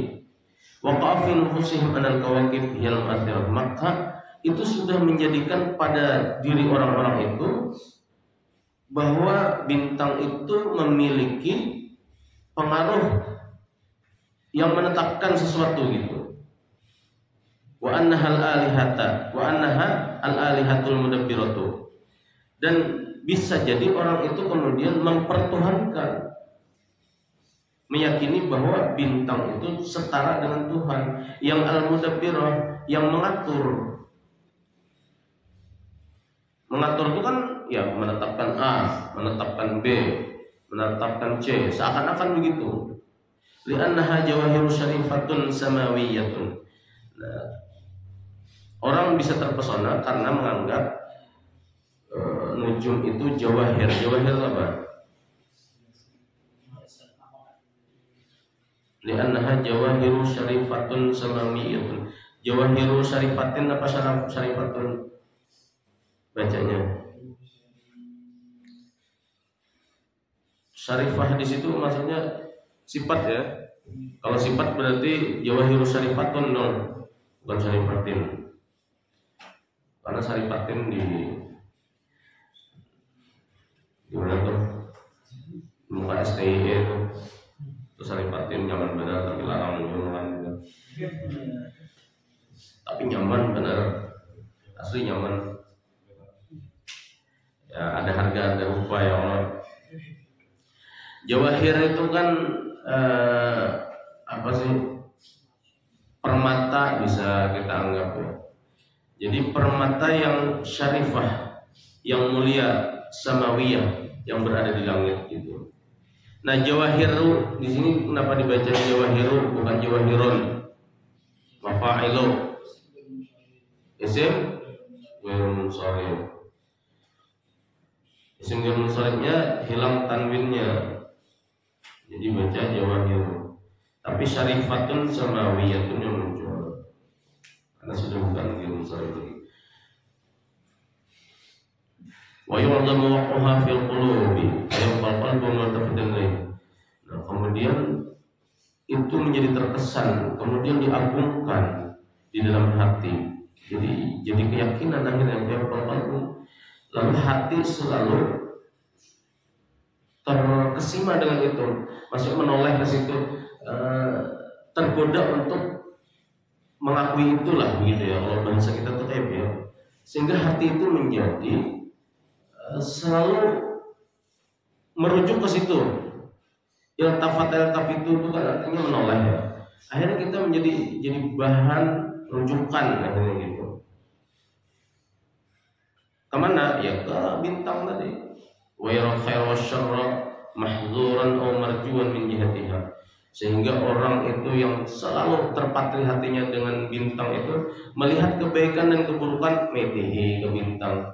waqa'a fi nufusihim anal kawakib hiyal mu'athirah, maka itu sudah menjadikan pada diri orang-orang itu bahwa bintang itu memiliki pengaruh yang menetapkan sesuatu gitu. Wa annahal alihata wa annaha al alihatul mudabbiratu, dan bisa jadi orang itu kemudian mempertuhankan, meyakini bahwa bintang itu setara dengan Tuhan, yang al-mudabbirah, yang mengatur. Mengatur itu kan ya menetapkan A, menetapkan B, menetapkan C, seakan-akan begitu. Li'annaha jawahiru syarifatun samawiyatun. Nah, orang bisa terpesona karena menganggap nujum itu jawahir. Jawahir apa? Li'annaha jawahiru syarifatun samawiyatun. Jawahiru syarifatin apa syarifatun? Bacanya syarifah di situ maksudnya sifat ya. Kalau sifat berarti jawahiru syarifatun dong, bukan syarifatin. Karena syarifatin di mana tuh? Muka STI itu. Terus syarifatin nyaman benar tapi larang nyaman. Tapi nyaman benar. Asli nyaman. Ya, ada harga, ada rupa ya Allah. Jawahir itu kan apa sih? Permata bisa kita anggap ya. Jadi permata yang syarifah, yang mulia, samawiyah, yang berada di langit gitu. Nah, jawahiru di sini kenapa dibaca jawahiru bukan jawahirun? Mafa'ilu. Isim munsharif. Isim munsharifnya hilang tanwinnya. Jadi baca jawahiru. Tapi syarifatun samawiyatun yang muncul. Karena sudah bukan munsharif lagi. Wa yu'lamu waqaha fil qulubi ayat qalbu mutafidan lain. Nah, kemudian itu menjadi terkesan, kemudian diagungkan di dalam hati. Jadi keyakinan akhirnya yang qalbu, lalu hati selalu terkesima dengan itu, maksudnya menoleh ke situ, tergoda untuk mengakui itulah begitu ya. Kalau bahasa kita tuh ya, sehingga hati itu menjadi selalu merujuk ke situ. Iltafat itu kan artinya menoleh ya. Akhirnya kita jadi bahan rujukan akhirnya gitu. Kemana? Ya ke bintang tadi. Wa yara khaira wasyarra mahzuran aw marjuan min jihatiha. Sehingga orang itu yang selalu terpatri hatinya dengan bintang itu melihat kebaikan dan keburukan metihi ke bintang.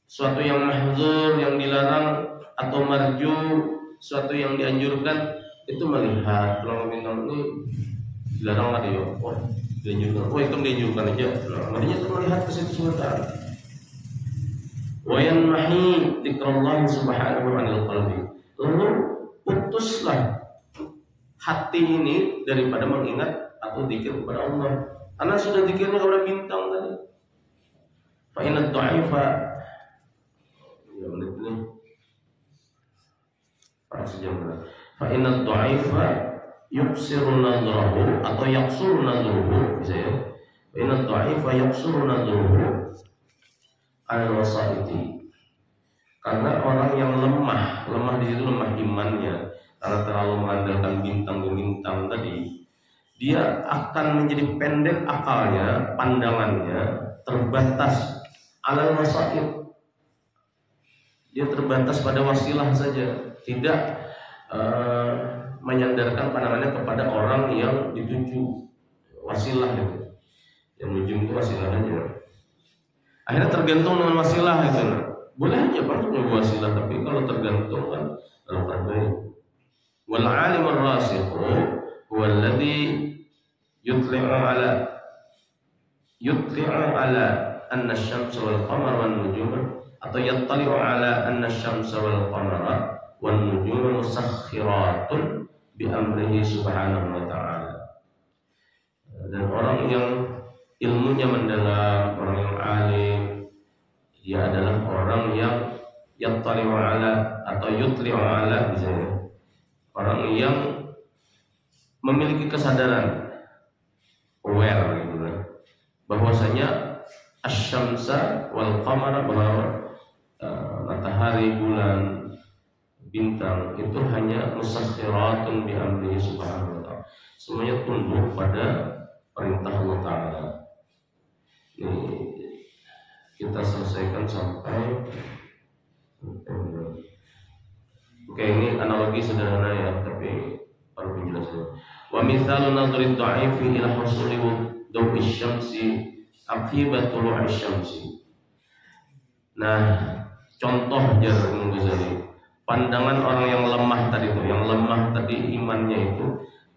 Suatu yang mahzur, yang dilarang, atau marju, suatu yang dianjurkan, itu melihat kalau bintang ini dilarang ada ya, oh dianjurkan, oh itu dianjurkan aja. Nah, makanya itu melihat ke situ sebentar. Wa yanmahi dzikrullah subhanahu anil qalbi. Lalu putuslah hati ini daripada mengingat atau zikir kepada Allah, karena sudah zikirnya kepada bintang tadi. Fa inna dha'ifa ya menit ini fa inna dha'ifa yuksiru nadhrahu atau yaksuru nadhruhu, bisa ya. Fa inna dha'ifa yaksuru nadhruhu al-wasaiti. Karena orang yang lemah di situ lemah imannya, karena terlalu mengandalkan bintang-bintang tadi, dia akan menjadi pendek akalnya, pandangannya terbatas alal wasaid. Dia terbatas pada wasilah saja, tidak menyandarkan pandangannya kepada orang yang dituju, wasilah itu. Yang ujung itu wasilah aja. Akhirnya tergantung dengan wasilah itu. Boleh aja Pak punya wasilah, tapi kalau tergantung kan akan baik. Wal alimur rasikhu huwa alladhi yutli'u ala anna asy-syamsa wal qamara wan nujuma, atau yattali'u ala anna asy-syamsa wal qamara wan nujuma musakhiratun bi amrihi subhanahu wa ta'ala. Dan orang yang ilmunya mendalam, orang yang alim, dia adalah orang yang yattali'u ala atau yutli'u ala, misalnya orang yang memiliki kesadaran, aware gitu kan, bahwasanya asy-syamsa wal qamara, bahwa matahari, bulan, bintang itu hanya musakhiratun bi amrihi subhanahu wa ta'ala, semuanya tunduk pada perintah Allah Ta'ala. Ini kita selesaikan sampai oke, ini analogi sederhana ya, tapi perlu penjelasan. Wa mithalu nadhri dha'ifi ila husuli dawi syamsi aqibatu tulu'i syamsi. Nah, contoh jar Imam Ghazali, pandangan orang yang lemah tadi itu, yang lemah tadi imannya itu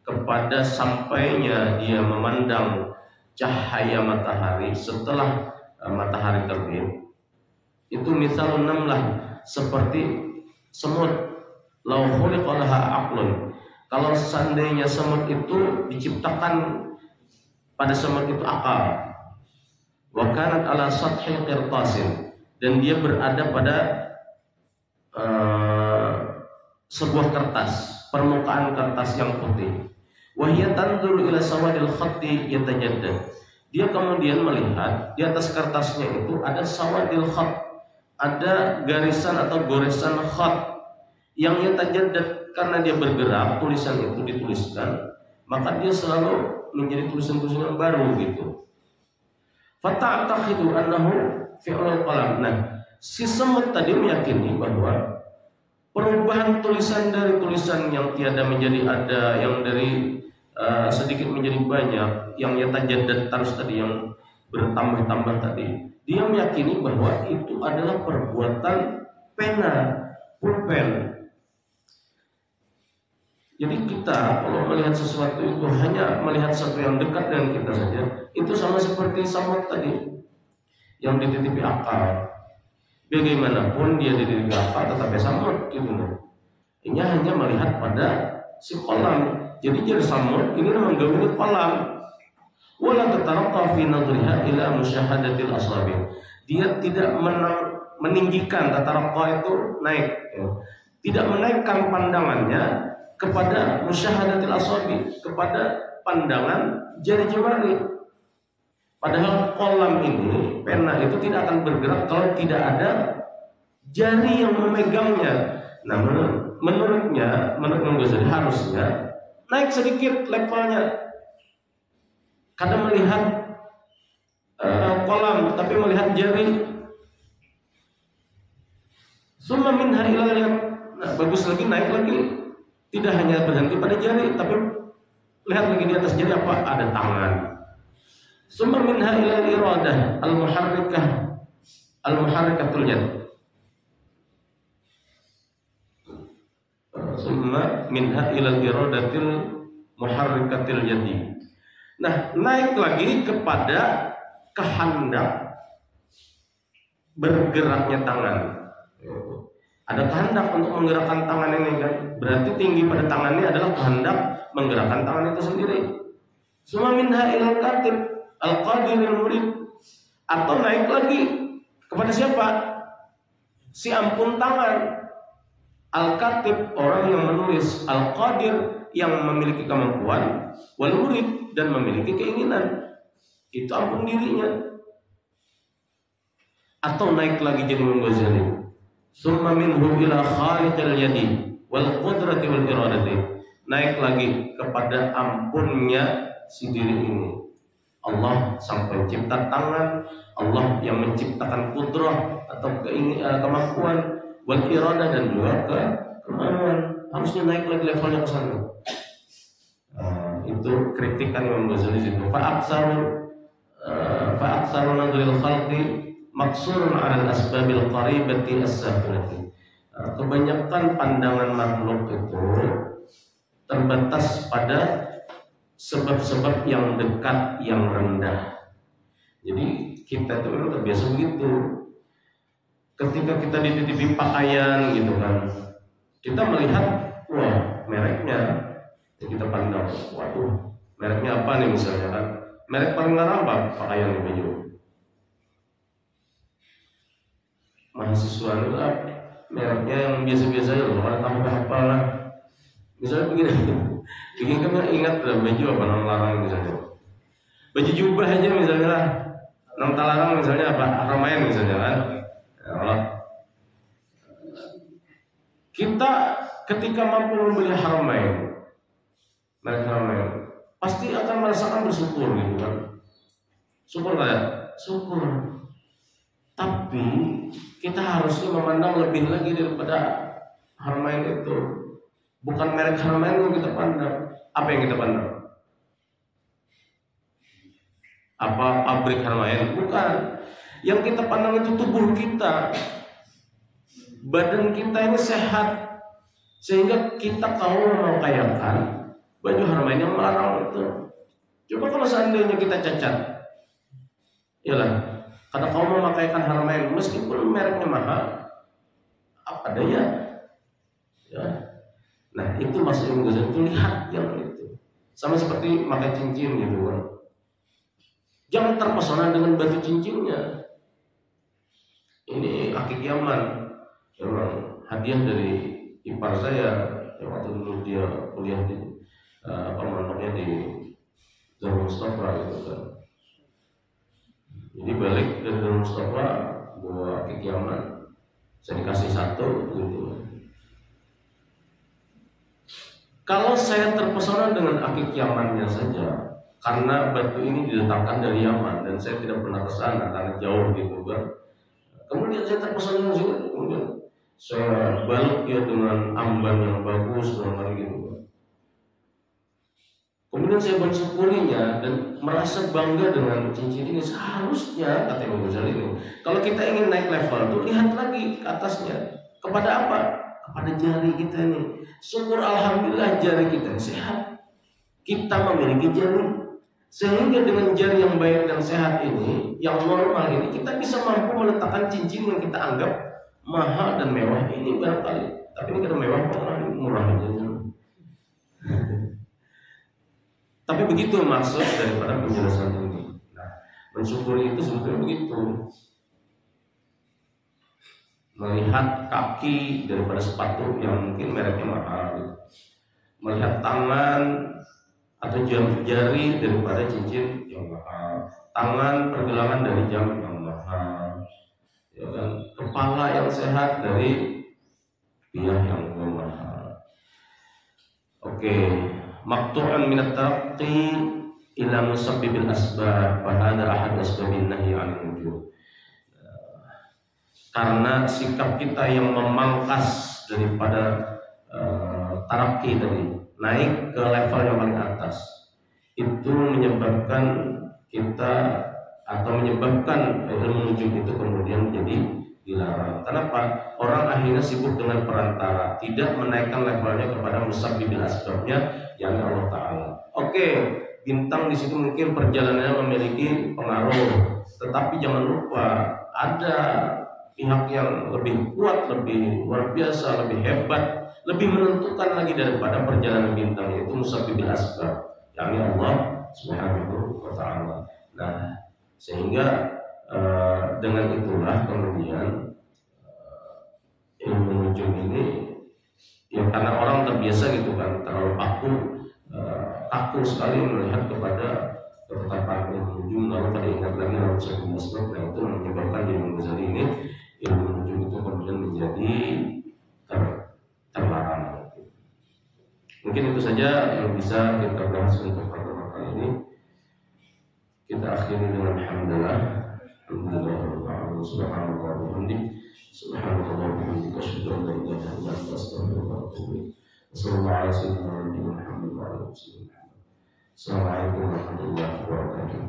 kepada sampainya dia memandang cahaya matahari setelah matahari terbit. Itu misal 6 lah, seperti semut. Lau khuliqa laha aqlun. Kalau seandainya semut itu diciptakan, pada semut itu akal. Wa kanat ala sathi qirtasin, dan dia berada pada sebuah kertas, permukaan kertas yang putih. Wa hiya tanzuru ila sawadil khatti yatajaddad. Dia kemudian melihat di atas kertasnya itu ada sawadil khat, ada garisan atau goresan khat yang yatajaddad, karena dia bergerak, tulisan itu dituliskan, maka dia selalu menjadi tulisan-tulisan yang baru gitu. Fata'taqidu annahu fi'lul qalam. Nah, si semut tadi meyakini bahwa perubahan tulisan dari tulisan yang tiada menjadi ada, yang dari sedikit menjadi banyak, yang yatajaddad terus tadi, yang bertambah-tambah tadi, dia meyakini bahwa itu adalah perbuatan pena, pulpen. Jadi kita kalau melihat sesuatu itu hanya melihat sesuatu yang dekat dengan kita saja, itu sama seperti semut tadi yang dititipi akal. Bagaimanapun dia dititipi akal, tetapi semut gitu. Ini hanya melihat pada si kolam. Jadi jadi semut ini menggauli kolam. Wala tataraqqa fi nadriha ila musyahadatil asabi. Dia tidak meninggikan, tataraqqa itu naik, ya. Tidak menaikkan pandangannya kepada musyahadatil asabi, kepada pandangan jari jemari. Padahal kolam ini, pena itu tidak akan bergerak kalau tidak ada jari yang memegangnya. Nah, menurut Imam Ghazali harusnya naik sedikit levelnya. Kadang melihat kolam, tapi melihat jari. Summa minha ilal yad. Nah, bagus lagi, naik lagi. Tidak hanya berhenti pada jari, tapi lihat lagi di atas jari apa? Ada tangan. Summa minha ilal iradah al-muharrikatul yad. Summa minha ilal iradatil muharrikatil yadi. Nah, naik lagi kepada kehendak bergeraknya tangan. Ada kehendak untuk menggerakkan tangan ini kan. Berarti tinggi pada tangannya adalah kehendak menggerakkan tangan itu sendiri. Summa minha ilal katib al-qadiril murid. Atau naik lagi kepada siapa? Si ampun tangan. Al-katib orang yang menulis, al-qadir yang memiliki kemampuan, wal murid dan memiliki keinginan. Itu ampun dirinya. Atau naik lagi jadi Imam Ghazali. Summa minhu ila khaliqil yadi wal qudrati wal iradati. Naik lagi kepada ampunnya si diri ini. Allah sang pencipta tangan, Allah yang menciptakan kudrah atau kemampuan, wal iradah dan juga kemauan. Harusnya naik lagi levelnya ke sana. Itu kritikan Imam Ghazali itu. Fa aktsaru nadril khalqi maksurun 'ala al-asbabil qaribati as-safilati. Kebanyakan pandangan makhluk itu terbatas pada sebab-sebab yang dekat, yang rendah. Jadi kita itu memang terbiasa begitu. Ketika kita dititipi pakaian gitu kan, kita melihat, wah mereknya, ya kita pandang, waduh mereknya apa nih misalnya kan, merek paling larang apa pakaian di baju. Mahasiswa itu lah mereknya yang biasa-biasa aja loh, ada tambah apa lah. Misalnya begini, bikin kamu ingat baju apa yang larang misalnya, baju jubah aja misalnya lah, yang larang misalnya apa, Haramain misalnya kan. Ya, kita ketika mampu membeli Haramain, merek Haramain, pasti akan merasakan bersyukur gitu kan. Syukur nggak ya? Syukur. Tapi kita harusnya memandang lebih lagi daripada Haramain itu. Bukan merek Haramain yang kita pandang. Apa yang kita pandang? Apa pabrik Haramain? Bukan. Yang kita pandang itu tubuh kita. Badan kita ini sehat, sehingga kita kalau mengkayakan baju Haramain yang melarang itu. Coba kalau seandainya kita cacat, iyalah, karena kau memakaikan Haramain, meskipun mereknya mahal, apa daya? Ya. Nah itu maksud Imam Ghazali itu, lihat yang itu. Sama seperti pakai cincin gitu kan. Jangan terpesona dengan batu cincinnya. Ini akik Yaman, memang hadiah dari ipar saya yang waktu dulu dia kuliah di pondoknya di Darul Mustafa gitu kan. Jadi balik dari Darul Mustafa bawa akik Yaman, saya dikasih satu gitu. Kalau saya terpesona dengan akik Yamannya saja, karena batu ini didatangkan dari Yaman dan saya tidak pernah ke sana karena jauh gitu kan. Kemudian saya terpesona juga, kemudian saya balut dia dengan amban yang bagus dengan gitu. Kemudian saya mensyukurinya dan merasa bangga dengan cincin ini. Seharusnya kata Imam Ghazali ini, kalau kita ingin naik level tuh lihat lagi ke atasnya. Kepada apa? Kepada jari kita ini. Syukur alhamdulillah jari kita sehat. Kita memiliki jari. Sehingga dengan jari yang baik dan sehat ini, yang normal ini, kita bisa mampu meletakkan cincin yang kita anggap mahal dan mewah ini barangkali. Tapi ini karena mewah, murah aja. Tapi begitu maksud daripada penjelasan ini. Nah, mensyukuri itu sebetulnya begitu. Melihat kaki daripada sepatu yang mungkin mereknya mahal, melihat tangan atau jari daripada cincin yang mahal, tangan pergelangan dari jam yang mahal, ya kan, kepala yang sehat dari pihak yang mahal. Oke, maqtu'an min at-taraqqi ila musabbibil asbab fa hadha ahad asbabin nahyi 'anil wujub. Karena sikap kita yang memangkas daripada tarakki tadi, naik ke level yang paling atas, itu menyebabkan kita atau menyebabkan ilmu nujum itu kemudian jadi dilarang. Kenapa? Orang akhirnya sibuk dengan perantara, tidak menaikkan levelnya kepada musabbibil asbabnya, yang Allah Ta'ala. Oke, bintang di situ mungkin perjalanannya memiliki pengaruh, tetapi jangan lupa ada pihak yang lebih kuat, lebih luar biasa, lebih hebat, lebih menentukan lagi daripada perjalanan bintang, yaitu musabbibil asbab, yakni Allah Subhanahu wa Ta'ala. Nah, sehingga dengan itulah kemudian ilmu nujum ini, ya karena orang terbiasa gitu kan, terlalu kaku sekali melihat kepada ketetapan ilmu nujum, lalu pada ingat lagi musabbibil asbab. Nah, itu menyebabkan di Imam Ghazali ini ilmu nujum itu kemudian menjadi terlarang. Mungkin itu saja yang bisa kita bahas untuk pertemuan kali ini. Kita akhiri dengan alhamdulillah. Alhamdulillah subhanahu wa ta'ala. Subhanallah wa bihamdihi asyhadu an la ilaha illa anta astaghfiruka wa atubu ilaik. Wassallallahu ala sayyidina Muhammad wa ala alihi wasallam. Assalamualaikum warahmatullahi wabarakatuh.